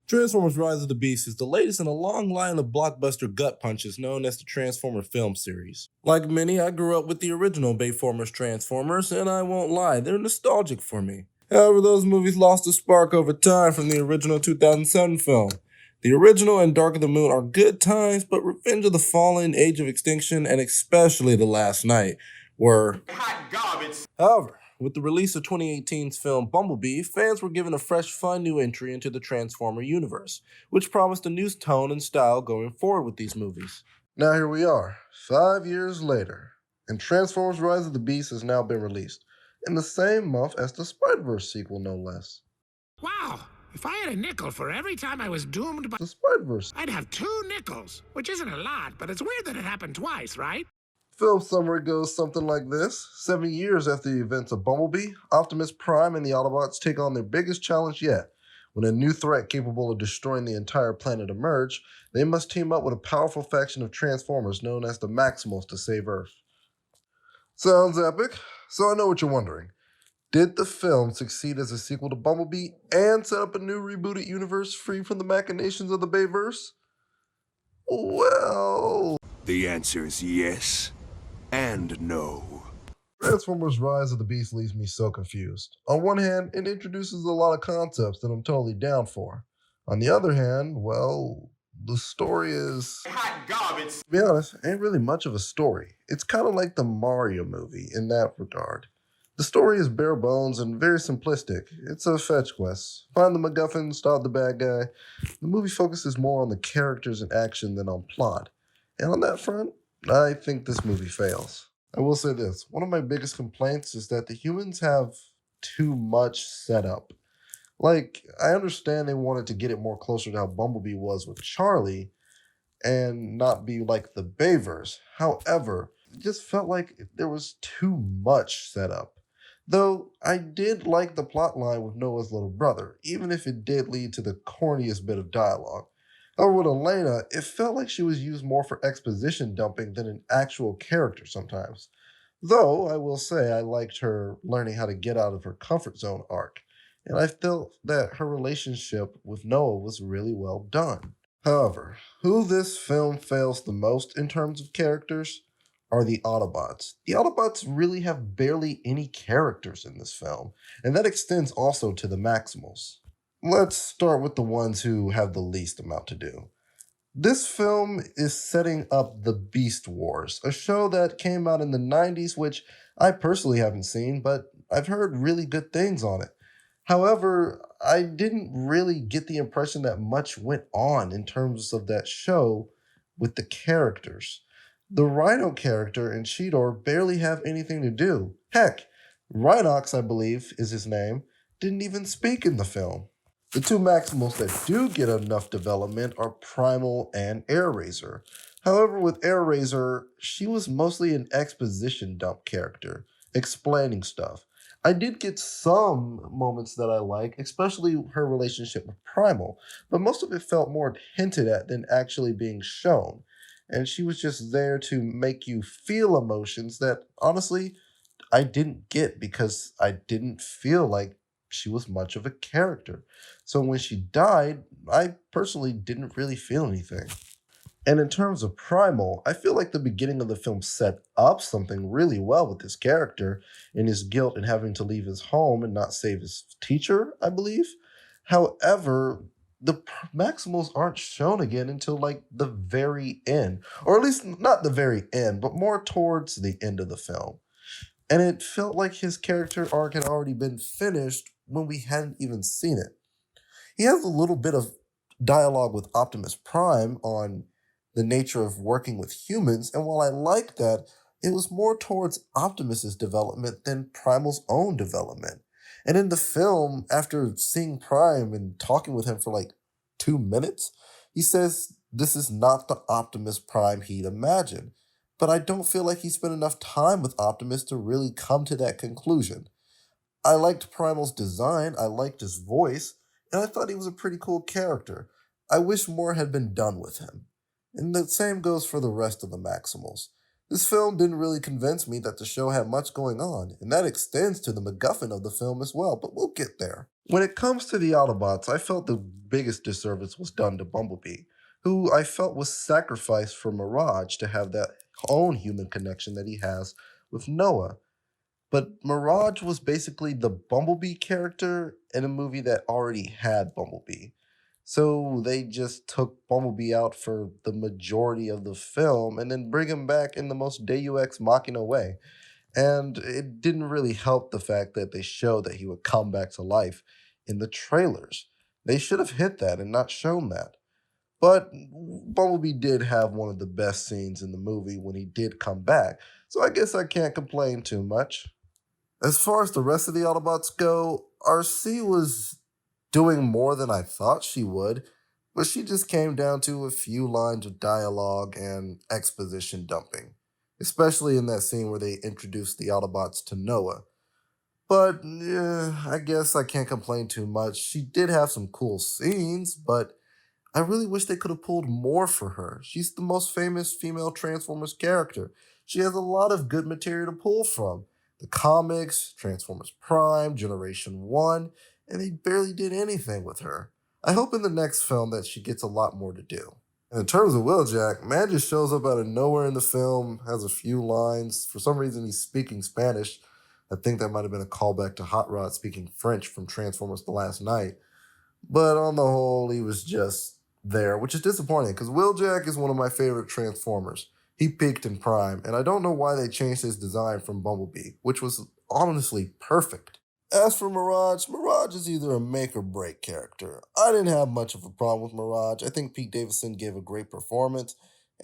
Transformers Rise of the Beast is the latest in a long line of blockbuster gut punches known as the Transformer film series. Like many, I grew up with the original Bayformers Transformers, and I won't lie, they're nostalgic for me. However, those movies lost a spark over time from the original 2007 film. The original and Dark of the Moon are good times, but Revenge of the Fallen, Age of Extinction, and especially The Last Knight were hot garbage. However, with the release of 2018's film Bumblebee, fans were given a fresh, fun new entry into the Transformer universe, which promised a new tone and style going forward with these movies. Now here we are, 5 years later, and Transformers Rise of the Beast has now been released, in the same month as the Spider-Verse sequel, no less. Wow, if I had a nickel for every time I was doomed by The Spider-Verse. I'd have 2 nickels, which isn't a lot, but it's weird that it happened twice, right? Film summary goes something like this. 7 years after the events of Bumblebee, Optimus Prime and the Autobots take on their biggest challenge yet. When a new threat capable of destroying the entire planet emerge, they must team up with a powerful faction of Transformers known as the Maximals to save Earth. Sounds epic. So I know what you're wondering. Did the film succeed as a sequel to Bumblebee and set up a new rebooted universe free from the machinations of the Bayverse? Well, the answer is yes and no. Transformers Rise of the Beast leaves me so confused. On one hand, it introduces a lot of concepts that I'm totally down for. On the other hand, well, the story is hot garbage. To be honest, ain't really much of a story. It's kind of like the Mario movie in that regard. The story is bare bones and very simplistic. It's a fetch quest. Find the MacGuffin, stop the bad guy. The movie focuses more on the characters and action than on plot. And on that front, I think this movie fails. I will say this, one of my biggest complaints is that the humans have too much setup. Like, I understand they wanted to get it more closer to how Bumblebee was with Charlie and not be like the Bayverse. However, it just felt like there was too much setup. Though, I did like the plotline with Noah's little brother, even if it did lead to the corniest bit of dialogue. However, with Elena, it felt like she was used more for exposition dumping than an actual character sometimes. Though, I will say I liked her learning how to get out of her comfort zone arc, and I felt that her relationship with Noah was really well done. However, who this film fails the most in terms of characters are the Autobots. The Autobots really have barely any characters in this film, and that extends also to the Maximals. Let's start with the ones who have the least amount to do. This film is setting up the Beast Wars, a show that came out in the 90s, which I personally haven't seen, but I've heard really good things on it. However, I didn't really get the impression that much went on in terms of that show with the characters. The Rhino character and Cheetor barely have anything to do. Heck, Rhinox, I believe is his name, didn't even speak in the film. The two Maximals that do get enough development are Primal and Airraiser. However, with Airraiser, she was mostly an exposition dump character, explaining stuff. I did get some moments that I like, especially her relationship with Primal, but most of it felt more hinted at than actually being shown. And she was just there to make you feel emotions that, honestly, I didn't get because I didn't feel like she was much of a character. So when she died, I personally didn't really feel anything. And in terms of Primal, I feel like the beginning of the film set up something really well with his character and his guilt in having to leave his home and not save his teacher, I believe. However, the Maximals aren't shown again until like the very end, or at least not the very end, but more towards the end of the film. And it felt like his character arc had already been finished when we hadn't even seen it. He has a little bit of dialogue with Optimus Prime on the nature of working with humans, and while I like that, it was more towards Optimus's development than Primal's own development. And in the film, after seeing Prime and talking with him for like 2 minutes, he says this is not the Optimus Prime he'd imagined. But I don't feel like he spent enough time with Optimus to really come to that conclusion. I liked Primal's design, I liked his voice, and I thought he was a pretty cool character. I wish more had been done with him. And the same goes for the rest of the Maximals. This film didn't really convince me that the show had much going on, and that extends to the MacGuffin of the film as well, but we'll get there. When it comes to the Autobots, I felt the biggest disservice was done to Bumblebee, who I felt was sacrificed for Mirage to have that own human connection that he has with Noah. But Mirage was basically the Bumblebee character in a movie that already had Bumblebee. So they just took Bumblebee out for the majority of the film and then bring him back in the most Deus Ex Machina way. And it didn't really help the fact that they showed that he would come back to life in the trailers. They should have hit that and not shown that. But Bumblebee did have one of the best scenes in the movie when he did come back, so I guess I can't complain too much. As far as the rest of the Autobots go, RC was doing more than I thought she would, but she just came down to a few lines of dialogue and exposition dumping, especially in that scene where they introduced the Autobots to Noah. But I guess I can't complain too much. She did have some cool scenes, but I really wish they could have pulled more for her. She's the most famous female Transformers character. She has a lot of good material to pull from. The comics, Transformers Prime, Generation 1, and they barely did anything with her. I hope in the next film that she gets a lot more to do. And in terms of Wheeljack, man just shows up out of nowhere in the film, has a few lines. For some reason, he's speaking Spanish. I think that might have been a callback to Hot Rod speaking French from Transformers The Last Night. But on the whole, he was just there, which is disappointing because Wheeljack is one of my favorite Transformers. He peaked in Prime, and I don't know why they changed his design from Bumblebee, which was honestly perfect. As for Mirage, Mirage is either a make or break character. I didn't have much of a problem with Mirage. I think Pete Davidson gave a great performance,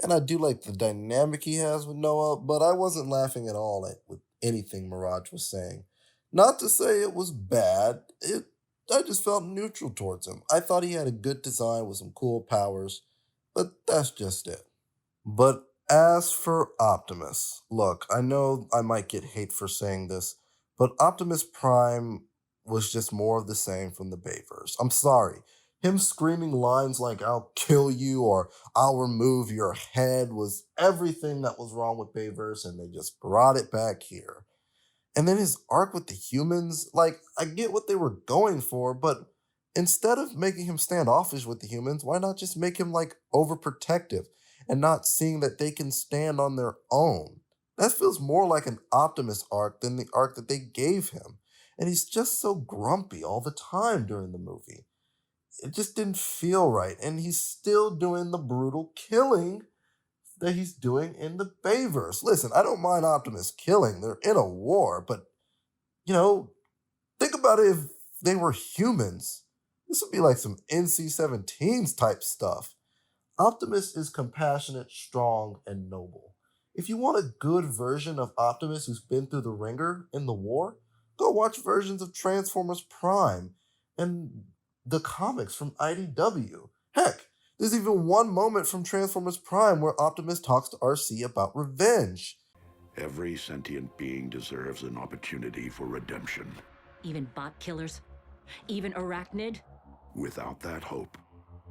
and I do like the dynamic he has with Noah, but I wasn't laughing at all with anything Mirage was saying. Not to say it was bad, I just felt neutral towards him. I thought he had a good design with some cool powers, but that's just it. But as for Optimus, look, I know I might get hate for saying this, but Optimus Prime was just more of the same from the Bayverse. I'm sorry. Him screaming lines like, "I'll kill you" or "I'll remove your head" was everything that was wrong with Bayverse, and they just brought it back here. And then his arc with the humans, like, I get what they were going for, but instead of making him standoffish with the humans, why not just make him, like, overprotective and not seeing that they can stand on their own? That feels more like an Optimus arc than the arc that they gave him. And he's just so grumpy all the time during the movie. It just didn't feel right. And he's still doing the brutal killing that he's doing in the Bayverse. Listen, I don't mind Optimus killing. They're in a war, but, think about it if they were humans. This would be like some NC-17s type stuff. Optimus is compassionate, strong, and noble. If you want a good version of Optimus who's been through the ringer in the war, go watch versions of Transformers Prime and the comics from IDW. Heck, there's even one moment from Transformers Prime where Optimus talks to RC about revenge. Every sentient being deserves an opportunity for redemption. Even bot killers? Even arachnid? Without that hope,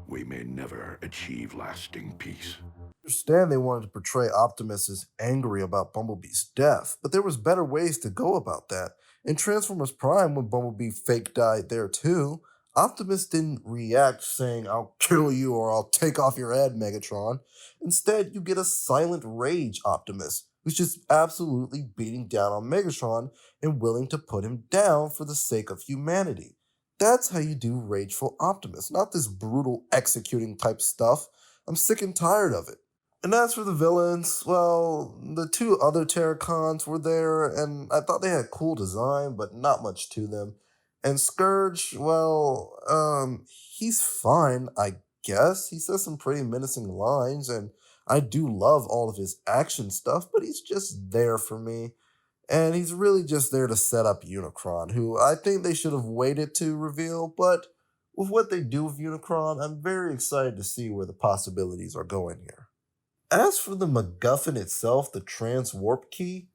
we may never achieve lasting peace. I understand they wanted to portray Optimus as angry about Bumblebee's death, but there was better ways to go about that. In Transformers Prime, when Bumblebee fake died there too, Optimus didn't react saying, "I'll kill you" or "I'll take off your head, Megatron." Instead, you get a silent rage Optimus, who's just absolutely beating down on Megatron and willing to put him down for the sake of humanity. That's how you do rageful Optimus, not this brutal executing type stuff. I'm sick and tired of it. And as for the villains, well, the two other Terracons were there, and I thought they had cool design, but not much to them. And Scourge, well, he's fine, I guess. He says some pretty menacing lines, and I do love all of his action stuff, but he's just there for me. And he's really just there to set up Unicron, who I think they should have waited to reveal, but with what they do with Unicron, I'm very excited to see where the possibilities are going here. As for the MacGuffin itself, the Transwarp Key,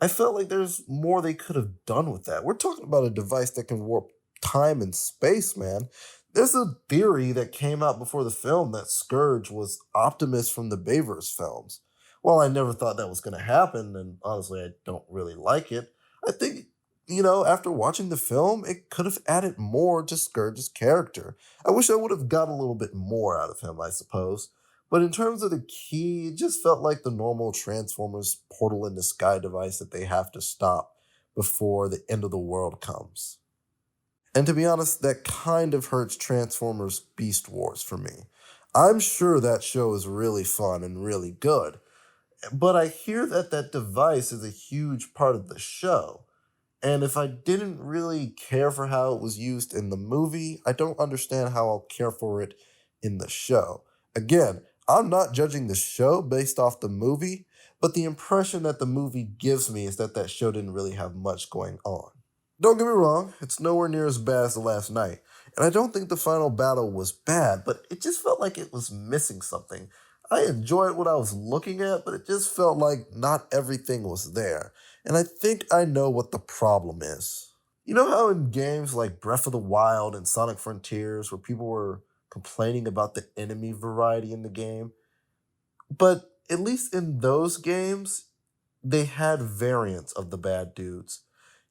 I felt like there's more they could have done with that. We're talking about a device that can warp time and space, man. There's a theory that came out before the film that Scourge was Optimus from the Bayverse films. While I never thought that was going to happen, and honestly I don't really like it, I think After watching the film, it could have added more to Scourge's character. I wish I would have got a little bit more out of him, I suppose. But in terms of the key, it just felt like the normal Transformers portal in the sky device that they have to stop before the end of the world comes. And to be honest, that kind of hurts Transformers Beast Wars for me. I'm sure that show is really fun and really good, but I hear that that device is a huge part of the show. And if I didn't really care for how it was used in the movie, I don't understand how I'll care for it in the show. Again, I'm not judging the show based off the movie, but the impression that the movie gives me is that that show didn't really have much going on. Don't get me wrong, it's nowhere near as bad as the last night. And I don't think the final battle was bad, but it just felt like it was missing something. I enjoyed what I was looking at, but it just felt like not everything was there. And I think I know what the problem is. You know how in games like Breath of the Wild and Sonic Frontiers, where people were complaining about the enemy variety in the game? But at least in those games, they had variants of the bad dudes.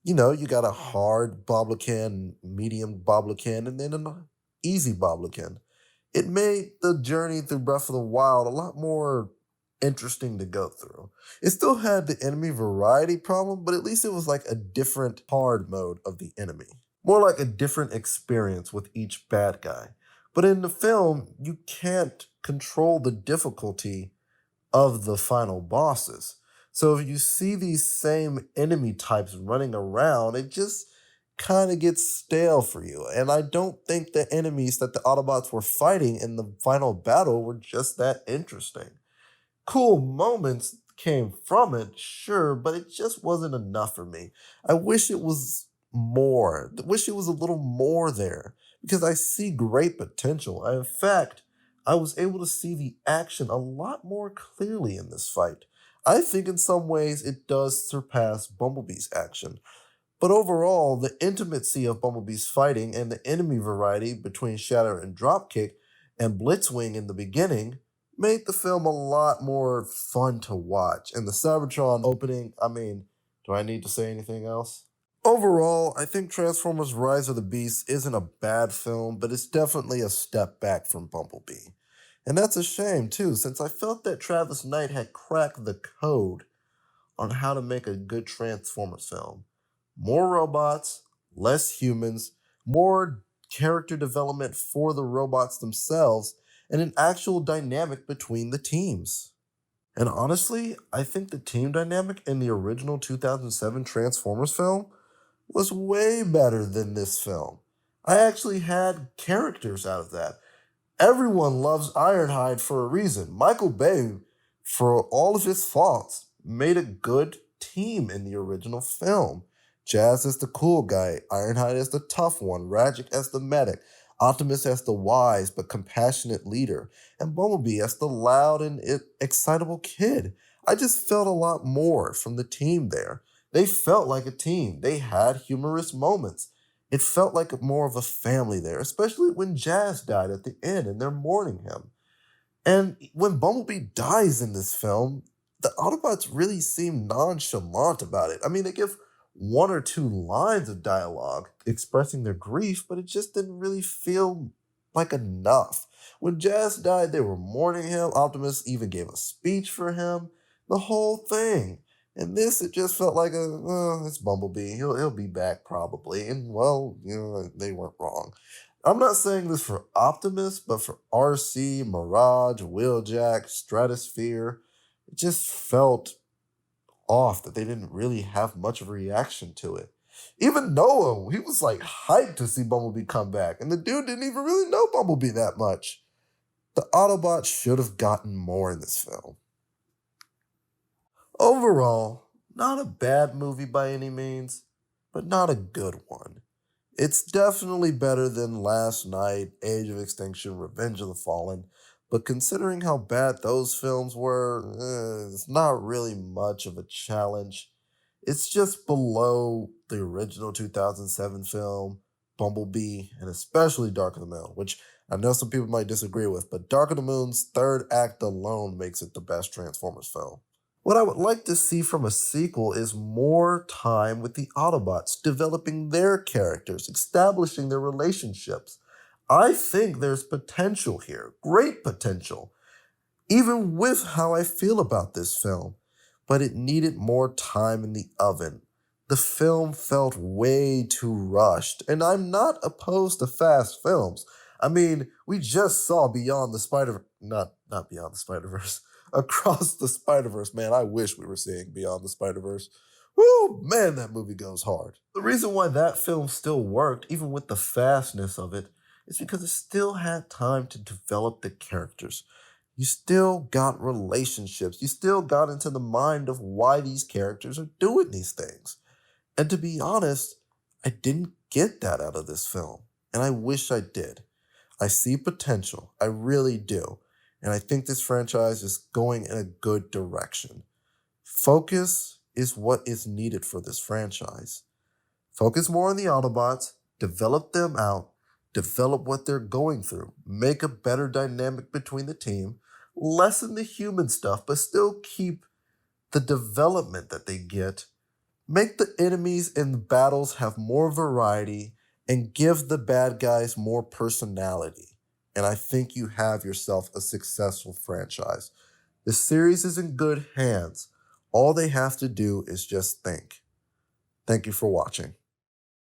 You got a hard Boblican, medium Boblican, and then an easy Boblican. It made the journey through Breath of the Wild a lot more interesting to go through. It still had the enemy variety problem, but at least it was like a different hard mode of the enemy. More like a different experience with each bad guy. But in the film, you can't control the difficulty of the final bosses. So if you see these same enemy types running around, it just kind of gets stale for you. And I don't think the enemies that the Autobots were fighting in the final battle were just that interesting. Cool moments came from it, sure, but it just wasn't enough for me. I wish it was more. I wish it was a little more there because I see great potential. In fact, I was able to see the action a lot more clearly in this fight. I think in some ways it does surpass Bumblebee's action. But overall, the intimacy of Bumblebee's fighting and the enemy variety between Shatter and Dropkick and Blitzwing in the beginning made the film a lot more fun to watch. And the Cybertron opening, do I need to say anything else? Overall, I think Transformers Rise of the Beast isn't a bad film, but it's definitely a step back from Bumblebee. And that's a shame too, since I felt that Travis Knight had cracked the code on how to make a good Transformers film. More robots, less humans, more character development for the robots themselves, and an actual dynamic between the teams. And honestly, I think the team dynamic in the original 2007 Transformers film was way better than this film. I actually had characters out of that. Everyone loves Ironhide for a reason. Michael Bay, for all of his faults, made a good team in the original film. Jazz is the cool guy, Ironhide is the tough one, Radzik as the medic, Optimus as the wise but compassionate leader, and Bumblebee as the loud and excitable kid. I just felt a lot more from the team there. They felt like a team. They had humorous moments. It felt like more of a family there, especially when Jazz died at the end and they're mourning him. And when Bumblebee dies in this film, the Autobots really seem nonchalant about it. They give one or two lines of dialogue expressing their grief, but it just didn't really feel like enough. When Jazz died, they were mourning him. Optimus even gave a speech for him. The whole thing. And this, it just felt like it's Bumblebee. He'll be back probably. And well, they weren't wrong. I'm not saying this for Optimus, but for RC, Mirage, Wheeljack, Stratosphere, it just felt off that they didn't really have much of a reaction to it. Even Noah, he was like hyped to see Bumblebee come back, and the dude didn't even really know Bumblebee that much. The Autobots should have gotten more in this film. Overall, not a bad movie by any means, but not a good one. It's definitely better than Last Night, Age of Extinction, Revenge of the Fallen, but considering how bad those films were, it's not really much of a challenge. It's just below the original 2007 film, Bumblebee, and especially Dark of the Moon, which I know some people might disagree with, but Dark of the Moon's third act alone makes it the best Transformers film. What I would like to see from a sequel is more time with the Autobots, developing their characters, establishing their relationships. I think there's potential here, great potential, even with how I feel about this film, but it needed more time in the oven. The film felt way too rushed, and I'm not opposed to fast films. I mean, we just saw Beyond the Spider, not Beyond the Spider-Verse, Across the Spider-Verse. Man, I wish we were seeing Beyond the Spider-Verse. Woo, man, that movie goes hard. The reason why that film still worked, even with the fastness of it, is because it still had time to develop the characters. You still got relationships. You still got into the mind of why these characters are doing these things. And to be honest, I didn't get that out of this film. And I wish I did. I see potential. I really do. And I think this franchise is going in a good direction. Focus is what is needed for this franchise. Focus more on the Autobots, develop them out, develop what they're going through, make a better dynamic between the team, lessen the human stuff, but still keep the development that they get, make the enemies in the battles have more variety, and give the bad guys more personality. And I think you have yourself a successful franchise. The series is in good hands. All they have to do is just think. Thank you for watching.